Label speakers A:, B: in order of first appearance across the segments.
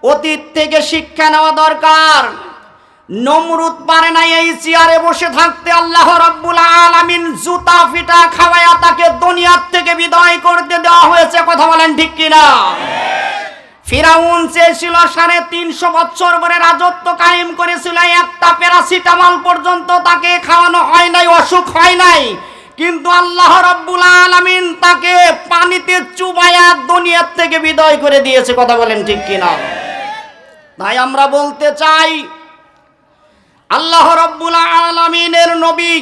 A: অতীত থেকে শিক্ষা নেওয়া দরকার। নমরুদ পারে না এই চেয়ারে বসে থাকতে, আল্লাহ রাব্বুল আলামিন জুতা ফিটা খাওয়ায়া তাকে দুনিয়ার থেকে বিদায় করতে দেওয়া হয়েছে। কথা বলেন ঠিক কিনা? ফিরাউন চেয়েছিল 350 বছর ধরে রাজত্ব কায়েম করেছিল, একটা প্যারাসিটামল পর্যন্ত তাকে খাওয়ানো হয় নাই, অসুখ হয় নাই, কিন্তু আল্লাহ রাব্বুল আলামিন তাকে পানিতে চুবাইয়া দুনিয়ার থেকে বিদায় করে দিয়েছে। কথা বলেন ঠিক কিনা? তাই আমরা বলতে চাই, আল্লাহ রাব্বুল আলামিনের নবী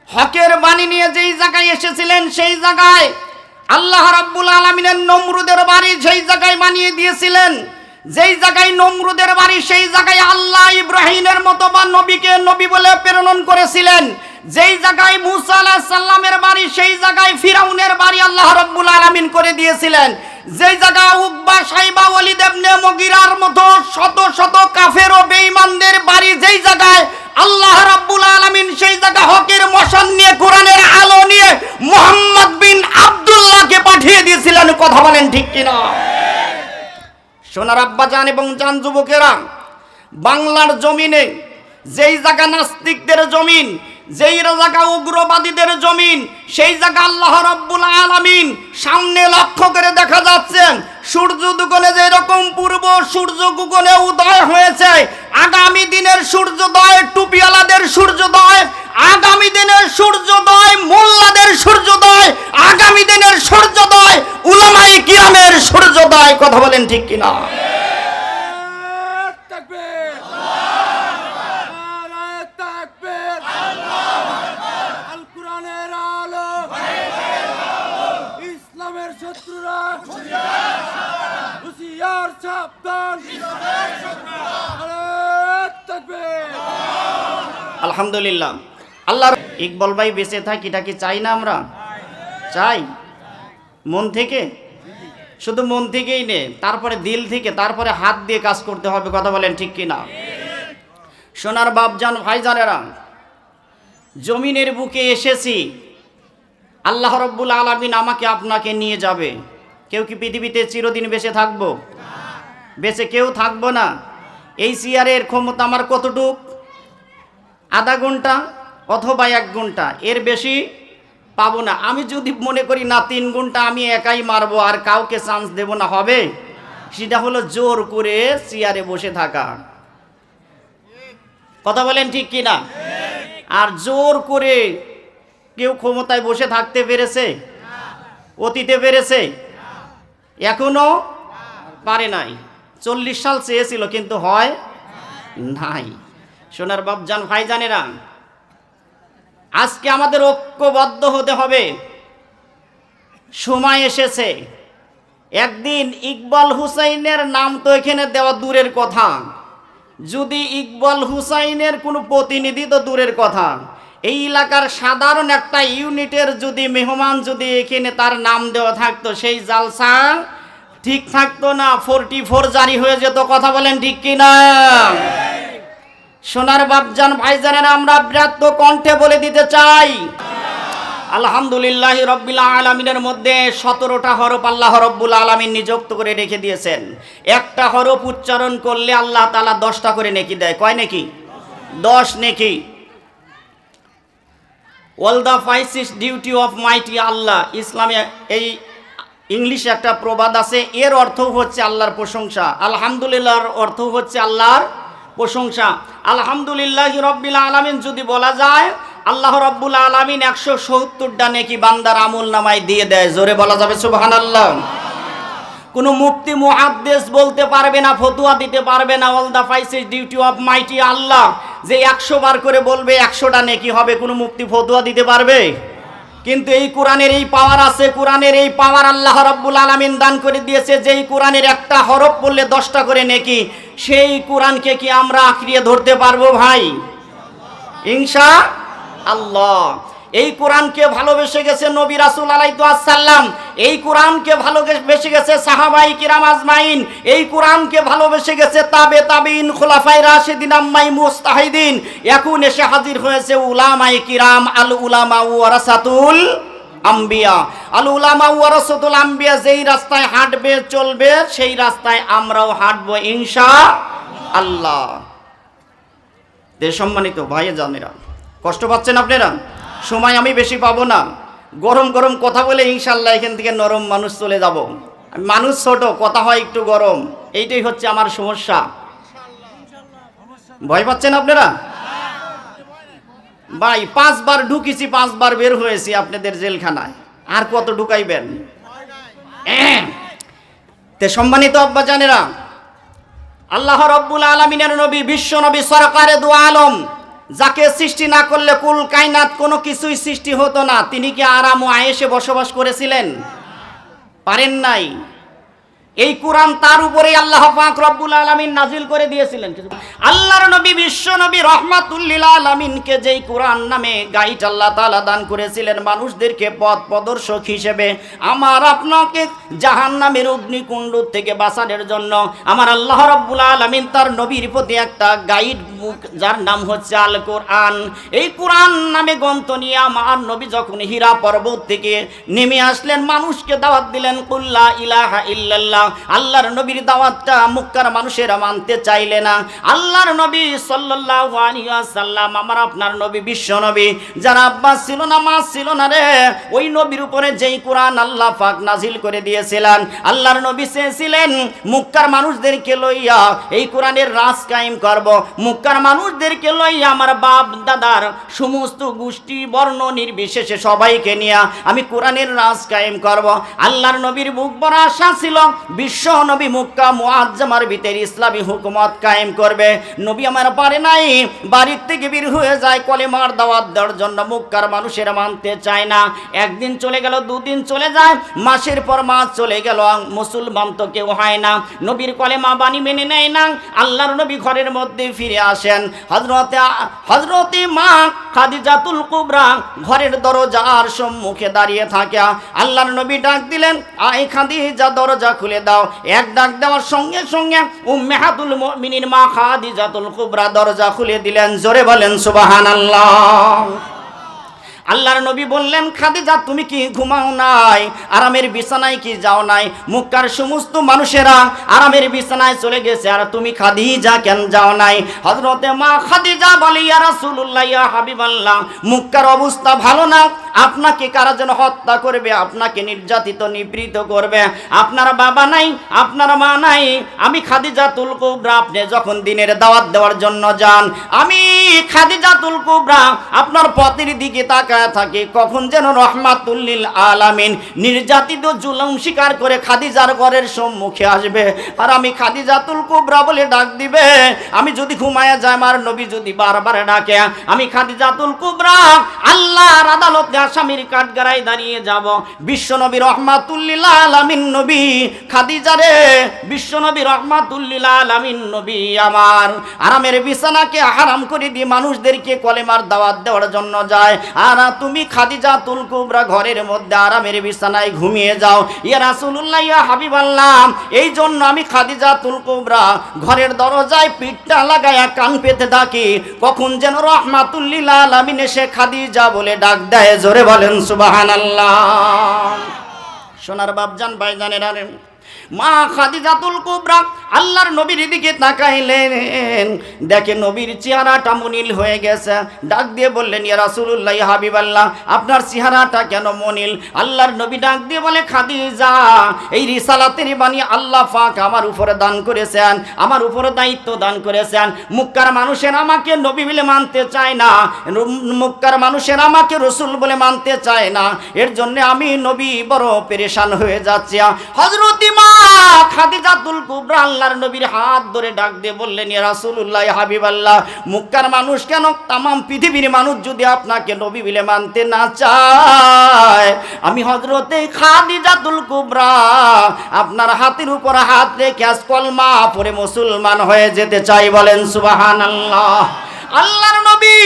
A: হকের বাণী নিয়ে যেই জায়গায় এসেছিলেন, সেই জায়গায় আল্লাহ রাব্বুল আলামিনের নমরুদের বাড়ি সেই জায়গায় বানিয়ে দিয়েছিলেন। যেই জায়গায় নমরুদের বাড়ি, সেই জায়গায় আল্লাহ ইব্রাহিমের মতো বা নবীকে নবী বলে প্রেরণ করেছিলেন। যেই জায়গায় মুসা আলাইহিস সালামের বাড়ি, সেই জায়গায় ফিরাউনের বাড়ি আল্লাহ রাব্বুল আলামিন করে দিয়েছিলেন। যেই জায়গায় উকবা, সাইবা, ওয়ালিদ ইবনে মুগীরার মতো শত শত কাফের ও বেঈমানদের বাড়ি, যেই জায়গায় আল্লাহ রাব্বুল আলামিন সেই জায়গা হকের মশাল নিয়ে, কোরআনের আলো নিয়ে মুহাম্মদ বিন আব্দুল্লাহকে পাঠিয়ে দিয়েছিলেন। কথা বলেন ঠিক কিনা? সোনার আব্বাজান এবং জান যুবকেরা, বাংলার জমিনে যেই জায়গা নাস্তিকদের জমিন, যেই জায়গা উগ্রবাদীদের জমিন, সেই জায়গা আল্লাহ রাব্বুল আলামিন সামনে লক্ষ্য করে দেখা যাচ্ছে সূর্য দুগনে যেরকম পূর্ব সূর্য গুগনে উদয় হয়েছে, আগামী দিনের সূর্যোদয় টুপিওয়ালাদের সূর্যোদয়, আগামী দিনের সূর্যোদয় মোল্লাদের সূর্যোদয়, আগামী দিনের সূর্যোদয় উলামায়ে কিরামের সূর্যোদয়। কথা বলেন ঠিক কিনা? আলহামদুলিল্লাহ। আল্লাহ ইকবাল ভাই বেঁচে থাকি, এটা কি চাই না? আমরা চাই মন থেকে, শুধু মন থেকেই নে, তারপরে দিল থেকে, তারপরে হাত দিয়ে কাজ করতে হবে। কথা বলেন ঠিক কিনা? সোনার বাপজান ভাইজানেরা, জমিনের বুকে এসেছি, আল্লাহ রাব্বুল আলামিন আমাকে আপনাকে নিয়ে যাবে। কেউ কি পৃথিবীতে চিরদিন বেঁচে থাকবো? বেঁচে কেউ থাকবো না। এই চেয়ারের ক্ষমতা আমার কতটুক? আধা ঘন্টা অথবা 1 ঘন্টা, এর বেশি পাবো না। আমি যদি মনে করি না 3 ঘন্টা আমি একাই মারবো আর কাউকে চান্স দেব না, হবে? সেটা হলো জোর করে চেয়ারে বসে থাকা। কথা বলেন ঠিক কিনা? আর জোর করে কেউ ক্ষমতায় বসে থাকতে পেরেছে? অতীতে পেরেছে? এখনো পারে নাই। 40 সাল চেয়েছিল কিন্তু হয় নাই। সোনার বাপজান ভাইজানেরা, আজকে আমাদের ঐক্যবদ্ধ হতে হবে। সময় এসেছে। একদিন ইকবাল হুসাইনের নাম তো এখানে দেওয়া দূরের কথা, যদি ইকবাল হুসাইনের কোনো প্রতিনিধি তো দূরের কথা, এই এলাকার সাধারণ একটা ইউনিটের যদি মেহমান যদি এখানে তার নাম দেওয়া থাকতো, সেই জালসা ঠিক থাকতো না, 44 জারি হয়ে যেত। কথা বলেন ঠিক কিনা? সোনার বাপজান ভাইজানেরা, আমরা বৃহৎ কণ্ঠে বলে দিতে চাই, আলহামদুলিল্লাহ রাব্বিল আলামিনের মধ্যে 17টা হরফ আল্লাহ রাব্বুল আলামিন নিযুক্ত করে রেখে দিয়েছেন। একটা হরফ উচ্চারণ করলে আল্লাহ তাআলা 10টা করে নেকি দেয়। কয় নেকি? 10 নেকি। All the five duty of mighty Allah, ইসলামে এই ইংলিশে একটা প্রবাদ আছে, এর অর্থ হচ্ছে আল্লাহর প্রশংসা। আলহামদুলিল্লাহর অর্থ হচ্ছে আল্লাহর প্রশংসা। আলহামদুলিল্লাহ রাব্বিল আলামিন যদি বলা যায়, আল্লাহ রাব্বুল আলামিন 170টা নেকি বান্দার আমল নামায় দিয়ে দেয়। জোরে বলা যাবে সুবহানাল্লাহ। কোনো মুফতি মুহাদ্দিস বলতে পারবে না, ফতোয়া দিতে পারবে না all the five duty of mighty Allah যে 100 বার করে বলবে 100টা নেকি হবে, কোনো মুফতি ফতোয়া দিতে পারবে? কিন্তু এই কোরআনের এই পাওয়ার আছে, কোরআনের এই পাওয়ার আল্লাহ রাব্বুল আলামিন দান করে দিয়েছে। যেই কোরআনের একটা হরফ পড়লে 10টা করে নেকি, সেই কোরআনকে কি আমরা আঁকড়িয়ে ধরতে পারবো ভাই? ইনশাআল্লাহ। এই কোরআনকে ভালোবেসে গেছে নবী রাসূল আলাইহিস সালাম, এই কোরআনকে ভালোবেসে গেছে সাহাবাই কিরাম আজমাইন, এই কোরআনকে ভালোবেসে গেছে তাবে তাবিন, খুলাফায়ে রাশিদিন, আম্মাই মুস্তাহিদিন। এখন এসে হাজির হয়েছে উলামায়ে কিরাম। আল উলামা ওয়ারাসাতুল আম্বিয়া, আল উলামা ওয়ারাসাতুল আম্বিয়া। যেই রাস্তায় হাঁটবে চলবে সেই রাস্তায় আমরাও হাঁটবো ইনশাআল্লাহ। সম্মানিত ভাই জানেরা, কষ্ট পাচ্ছেন আপনারা? সময় আমি বেশি পাবো না, গরম গরম কথা বলে ইনশাআল্লাহ এখান থেকে নরম মানুষ চলে যাব। মানুষ ছোট, কথা হয় একটু গরম, এইটাই হচ্ছে আমার সমস্যা। ভয় পাচ্ছেন আপনারা? ভাই 5 বার ঢুকেছি, 5 বার বের হয়েছি আপনাদের জেলখানায়, আর কত ঢুকাইবেন? তে সম্মানিত আব্বা জানেরা, আল্লাহ রাব্বুল আলামিনের নবী, বিশ্ব নবী, সরকারে দু আলম, যাকে সৃষ্টি না করলে কুল কায়নাত কোনো কিছুই সৃষ্টি হতো না, তিনি কি আরাম ও আয়েশে বসবাস করেছিলেন? পারেন নাই। এই কোরআন তার উপরে আল্লাহ পাক রব্বুল আলামিন নাজিল করে দিয়েছিলেন। আল্লাহর নবী, বিশ্ব নবী, রাহমাতুল লিল আলামিনকে যেই কোরআন নামে গাইড আল্লাহ তাআলা দান করেছিলেন মানুষদেরকে পথ প্রদর্শক হিসেবে, আমার আপনাকে জাহান্নামের অগ্নিকুণ্ড থেকে বাঁচানোর জন্য আমার আল্লাহ রাব্বুল আলামিন তার নবীর প্রতি একটা গাইড বুক, যার নাম হচ্ছে আল কোরআন। এই কোরআন নামে গ্রন্থ নিয়ে আমার নবী যখন হীরা পর্বত থেকে নেমে আসলেন, মানুষকে দাওয়াত দিলেন কুল্লা ইলাহা ইল্লাল্লাহ। আল্লাহর নবীর দাওয়াতটা মক্কার মানুষেরা মানতে চাইলে না। আল্লাহর নবী সাল্লাল্লাহু আলাইহি ওয়াসাল্লাম, আমার আপনার নবী, বিশ্ব নবী, যারা আব্বাস ছিল না, মা ছিল না রে, ওই নবীর উপরে যেই কোরআন আল্লাহ পাক নাজিল করে দিয়েছিলেন, আল্লাহর নবী চেয়েছিলেন মক্কার মানুষদেরকে লইয়া এই কোরআনের রাজ কায়েম করব। মক্কার মানুষদেরকে লইয়া আমার বাপ দাদার সমস্ত গোষ্ঠী বর্ণ নির্বিশেষে সবাইকে নিয়ে আমি কোরআনের রাজ কায়েম করব। আল্লাহর নবীর বুক ভরা আশা ছিল বিশ্ব নবী মক্কা মুআজ্জামার ভিতরে ইসলামী হুকুমত কায়েম করবে। নবী আমার পারে নাই, বাড়ির থেকে বের হয়ে যায় কলেমার দাওয়াত দেওয়ার জন্য। মক্কার মানুষেরা মানতে চায় না। একদিন চলে গেল, দুদিন চলে যায়, মাসের পর মাস চলে গেল, মুসলমান তো কেউ হয় না, নবীর কলেমা বাণী মেনে নেয় না। আল্লাহর নবী ঘরের মধ্যে ফিরে আসেন। হযরতে মা খাদিজাতুল কুবরা ঘরের দরজার সম্মুখে দাঁড়িয়ে থাকে। আল্লাহর নবী ডাক দিলেন, আয় খাদিজা, দরজা খুলে দাও। এক ডাক দেওয়ার সঙ্গে সঙ্গে উম্মাহাতুল মুমিনিন মা খাদিজাতুল কুবরা দরজা খুলে দিলেন। জোরে বলেন সুবহানাল্লাহ। আল্লাহর নবী বললেন, খাদিজা তুমি কি ঘুমাও নাই? আরামের বিছানায় কি যাও নাই? মক্কার সমস্ত মানুষেরা আরামের বিছানায় চলে গেছে, আর তুমি খাদিজা কেন যাও নাই? হযরতে মা খাদিজা বলে, ইয়া রাসূলুল্লাহ, ইয়া হাবিবাল্লাহ, মক্কার অবস্থা ভালো না, আপনাকে কারা যেন হত্যা করবে, আপনাকে নির্যাতিত নিপীড়িত করবে, আপনার বাবা নাই, আপনার মা নাই। আমি খাদিজাতুল কুবরা, আপনি যখন দিনের দাওয়াত দেওয়ার জন্য যান, আমি খাদিজাতুল কুবরা আপনার পথের দিকে তাকায় থাকি, কখন যেন রহমাতুল লিল আলামিন নির্যাতিত জুলুম শিকার করে খাদিজার ঘরের সম্মুখে আসবে, আর আমি খাদিজাতুল কুবরা বলে ডাক দিবে। আমি যদি ঘুমায়া যায়, আমার নবী যদি বারবার ডাকে, আমি খাদিজাতুল কুবরা আল্লাহর আদালতে আসামির কাঠগড়ায় দাঁড়িয়ে যাব। বিশ্ব নবী রহমাতুল লিল আলামিন নবী খাদিজারে, বিশ্ব নবী রহমাতুল লিল আলামিন নবী আমার আরামের বিছানাকে হারাম করে দিয়ে মানুষদেরকে কলেমার দাওয়াত দেওয়ার জন্য যায়, আর তুমি খাদিজাতুল কুবরা ঘরের মধ্যে আরামের বিছানায় ঘুমিয়ে যাও। ইয়া রাসূলুল্লাহ, ইয়া হাবিবাল্লাহ, এই জন্য আমি খাদিজাতুল কুবরা ঘরের দরজায় পিঠটা লাগায়া কান পেতে থাকি, কখন যেন রহমাতুল লিল আলামিন এসে খাদিজা বলে ডাক দেয়। জোরে বলেন সুবহানাল্লাহ। সোনার বাপজান ভাইজানেরা, মা খাদিজাতুল কুবরা আল্লাহর নবীর দিকে তাকাইলেন, দেখে নবীর চেহারাটা মনিল হয়ে গেছে। ডাক দিয়ে বললেন, ইয়া রাসূলুল্লাহ, ইয়া হাবিবাল্লাহ, আপনার চেহারাটা কেন মনিল? আল্লাহর নবী ডাক দিয়ে বলে, খাদিজা, এই রিসালাতের বাণী আল্লাহ পাক আমার উপরে দান করেছেন, আমার উপরে দায়িত্ব দান করেছেন। মক্কার মানুষের আমাকে নবী বলে মানতে চায় না, মক্কার মানুষের আমাকে রাসূল বলে মানতে চায় না, এর জন্য আমি নবী বড় পেরেশান হয়ে যাচ্ছি। হযরত মা খাদিজাতুল কুবরা আল্লাহর নবীর হাত ধরে ডাক দিয়ে বললেন, ইয়া রাসূলুল্লাহ, ইয়া হাবিবাল্লাহ, মক্কার মানুষ কেন, তামাম পৃথিবীর মানুষ যদি আপনাকে নবী বলে মানতে না চায়, আমি হযরতে খাদিজাতুল কুবরা আপনার হাতের উপর হাত রেখে আজ কলমা পড়ে মুসলমান হয়ে যেতে চাই। বলেন সুবহানাল্লাহ। আল্লাহর নবী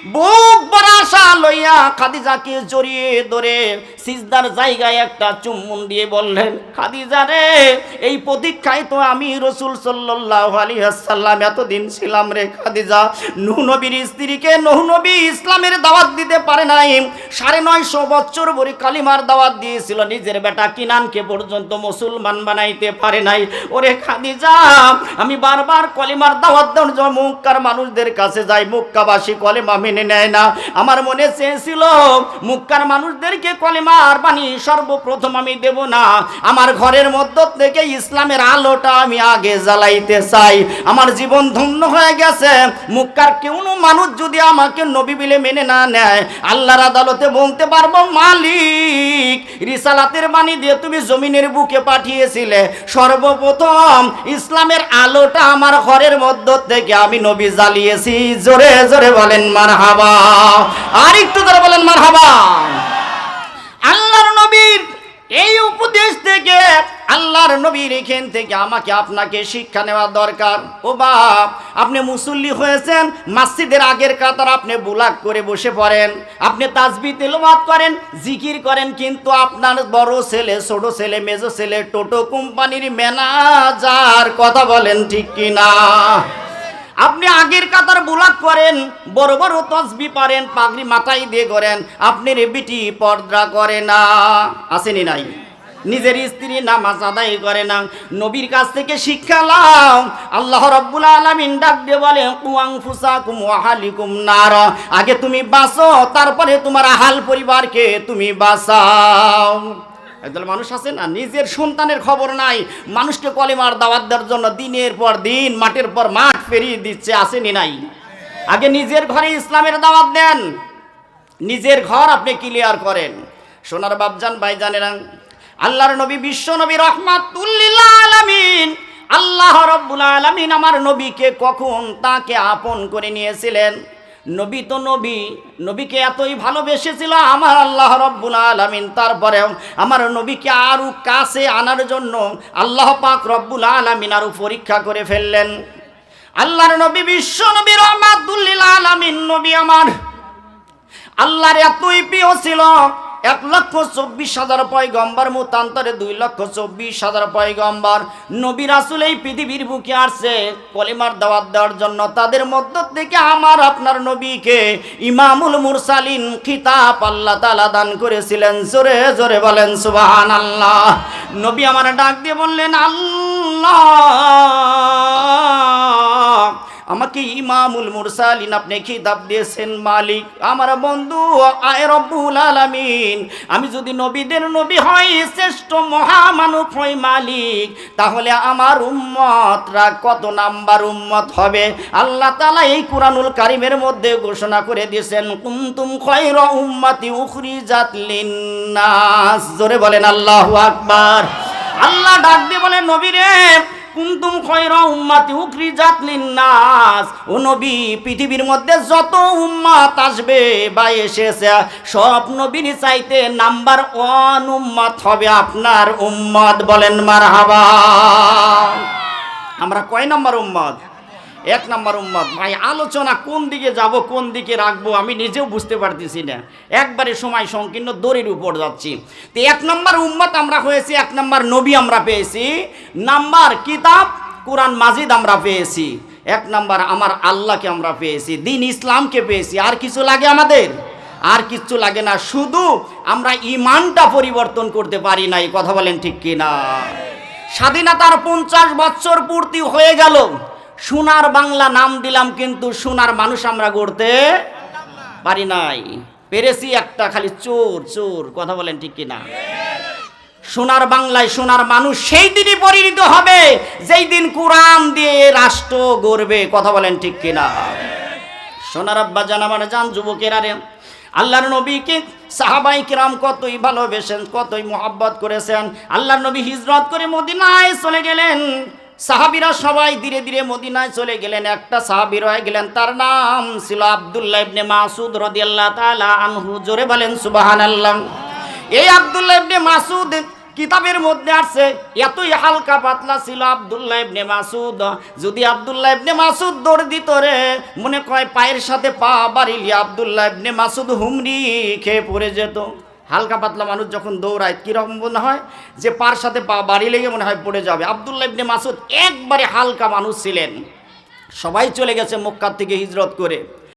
A: বুক ভরা আশা লইয়া খাদিজাকে জড়িয়ে ধরে সিজদার জায়গায় একটা চুম্বন দিয়ে বললেন, খাদিজা রে, এই প্রতীক্ষায় তো আমি রাসূল সাল্লাল্লাহু আলাইহি ওয়াসাল্লাম এতদিন ছিলাম রে খাদিজা। নূহ নবীর স্ত্রীকে নূহ নবী ইসলামের দাওয়াত দিতে পারে নাই, 950 বছর ধরে কালিমার দাওয়াত দিয়েছিল, নিজের বেটা কিনানকে পর্যন্ত মুসলমান বানাইতে পারে নাই। ওরে খাদিজা, আমি বারবার কলিমার দাওয়াত দেওয়ার জন্য মক্কার মানুষদের কাছে যাই, মক্কাবাসী কলেমা মেনে নেয় না। আমার মনে চেয়েছিল মক্কার মানুষদেরকে কলেমার বাণী সর্বপ্রথম আমি দেব না, আমার ঘরের মধ্য থেকে ইসলামের আলোটা আমি আগে জ্বালাইতে চাই। আমার জীবন ধন্য হয়ে গেছে। মক্কার কেউ মানুষ যদি আমাকে নবী বলে মেনে না নেয়, আল্লাহর আদালতে বলতে পারবো, মালিক, রিসালাতের বাণী দিয়ে তুমি জমিনের বুকে পাঠিয়েছিলে, সর্বপ্রথম ইসলামের আলোটা আমার ঘরের মধ্য থেকে আমি নবী জ্বালিয়েছি। জোরে জোরে বলেন মারহাবা, আর একটু জোরে বলেন মারহাবা। আল্লাহর নবীর এই উপদেশ থেকে, আল্লাহর নবীর এখান থেকে আমাকে আপনাকে শিক্ষা নেওয়া দরকার। ও বাপ, আপনি মুসল্লি হয়েছেন, মসজিদের আগের কাতার আপনি বুলাক করে বসে পড়েন, আপনি তাসবিহ তেলাওয়াত করেন, জিকির করেন, কিন্তু আপনার বড় ছেলে, ছোট ছেলে, মেজো ছেলে টোটো কোম্পানির ম্যানেজার, কথা বলেন ঠিক কিনা? আপনি আগের কাতার বুলাক করেন, বড় বড় তসবিহ পারেন, পাগড়ি মাথায় দিয়ে করেন, আপনার বিটি পর্দা করে না, আসেনি নাই? নিজের স্ত্রী নামাজ আদায় করে না। নবীর কাছ থেকে শিক্ষা লাও। আল্লাহ রাব্বুল আলামিন ডাক দিয়ে বলে, কু আনফুসাকুম ওয়া আহলিকুম নার, আগে তুমি বাঁচো, তারপরে তোমার আহাল পরিবারকে তুমি বাঁচাও। একদল মানুষ আছে না, নিজের সন্তানের খবর নাই, মানুষকে কলেমার দাওয়াত দেওয়ার জন্য দিনের পর দিন, মাঠের পর মাঠ ফেরিয়ে দিচ্ছে, আসেনি নাই? আগে নিজের ঘরে ইসলামের দাওয়াত দেন, নিজের ঘর আপনি ক্লিয়ার করেন। সোনার বাপজান ভাইজানেরা, আল্লাহর নবী, বিশ্ব নবী, রাহমাতুল লিল আলামিন, আল্লাহ রাব্বুল আলামিন আমার নবীকে কখন তাকে আপন করে নিয়েছিলেন। নবী তো নবী, নবীকে এতই ভালোবেসেছিল আমার আল্লাহ রাব্বুল আলামিন, তারপরেও আমার নবীকে আরো কাছে আনার জন্য আল্লাহ পাক রব্বুল আলামিন আরো পরীক্ষা করে ফেললেন। আল্লাহর নবী, বিশ্ব নবী, রাহমাতুল লিল আলামিন নবী আমার আল্লাহর এতই প্রিয় ছিল, 1,24,000 পয়গম্বর মতান্তরে 2,24,000 পয়গম্বর নবী রাসূল এই পৃথিবীর বুকে আসছে কলিমার দাওয়াত দেওয়ার জন্য। তাদের মধ্য থেকে আমার আপনার নবীকে ইমামুল মুরসালিন খিতাব আল্লাহ তাআলা দান করেছিলেন। জোরে জোরে বলেন সুবহানাল্লাহ। নবী আমার ডাক দিয়ে বললেন, আল্লাহ আমাকে ইমামুল মুরসালিন আপনি খিতাব দিয়েছেন মালিক, আমার বন্ধু আয় রব্বুল আলামিন, আমি যদি নবীদের নবী হই, শ্রেষ্ঠ মহামানব হই মালিক, তাহলে আমার উম্মতরা কত নাম্বার উম্মত হবে? আল্লাহ তাআলা এই কুরআনুল কারীমের মধ্যে ঘোষণা করে দিয়েছেন, কুনতুম খায়রা উম্মতি উখরিজাত লিন্নাস। জোরে বলেন আল্লাহু আকবার। আল্লাহ ডাক দিয়ে বলেন, নবী রে, কুনতুম খায়রা উম্মতি উখরিজাত লিন্নাস, ও নবী, পৃথিবীর মধ্যে যত উম্মত আসবে বা এসেছে, সব নবীর চাইতে নাম্বার 1 উম্মত হবে আপনার উম্মত। বলেন মারহাবা। আমরা কয় নাম্বার উম্মত? 1 নাম্বার উম্মত। ভাই, আলোচনা কোন দিকে যাব, কোন দিকে রাখবো আমি নিজেও বুঝতে পারতেছি না, একবারে সময় সংকীর্ণ, দড়ির উপর যাচ্ছি। তো 1 নাম্বার উম্মত আমরা হয়েছি, 1 নাম্বার নবী আমরা পেয়েছি, নাম্বার কিতাব কোরআন মাজিদ আমরা পেয়েছি, 1 নাম্বার আমার আল্লাহকে আমরা পেয়েছি, দ্বীন ইসলামকে পেয়েছি। আর কিছু লাগে আমাদের? আর কিছু লাগে না, শুধু আমরা ঈমানটা পরিবর্তন করতে পারি নাই। কথা বলেন ঠিক কিনা? স্বাধীনতার 50 বছর পূর্তি হয়ে গেল, সোনার বাংলা নাম দিলাম, কিন্তু সোনার মানুষ আমরা গড়তে পারি নাই। পেরেছি একটা খালি চোর চোর। কথা বলেন ঠিক কিনা? সোনার বাংলায় সোনার মানুষ সেই দিনই পরিণত হবে যেই দিন কোরআন দিয়ে রাষ্ট্র গড়বে। কথা বলেন ঠিক কিনা? সোনার আব্বা জান, আমার জান যুবকেরা রে, আল্লাহর নবীকে সাহাবায়ে কিরাম কতই ভালোবেসেন, কতই মোহাব্বত করেছেন। আল্লাহর নবী হিজরত করে মদিনায় চলে গেলেন, সাহাবীরা সবাই ধীরে ধীরে মদিনায় চলে গেলেন। একটা সাহাবী রয়ে গেলেন, তার নাম ছিল আব্দুল্লাহ ইবনে মাসউদ রাদিয়াল্লাহু তাআলা আনহু। জোরে বলেন সুবহানাল্লাহ। এই আব্দুল্লাহ ইবনে মাসউদ কিতাবের মধ্যে আসছে এতই হালকা পাতলা ছিল আব্দুল্লাহ ইবনে মাসুদ, যদি আব্দুল্লাহ ইবনে মাসুদ দৌড় দিত রে, মনে কয় পায়ের সাথে পা বাড়িলি আব্দুল্লাহ ইবনে মাসুদ হুমড়ি খেয়ে পড়ে যেত। হালকা পাতলা মানুষ যখন দৌড়ায় কীরকম মনে হয় যে পার সাথে পা বাড়ি লেগে মনে হয় পড়ে যাবে। আব্দুল্লাহ ইবনে মাসুদ একবারে হালকা মানুষ ছিলেন। সবাই চলে গেছে মক্কা থেকে হিজরত করে।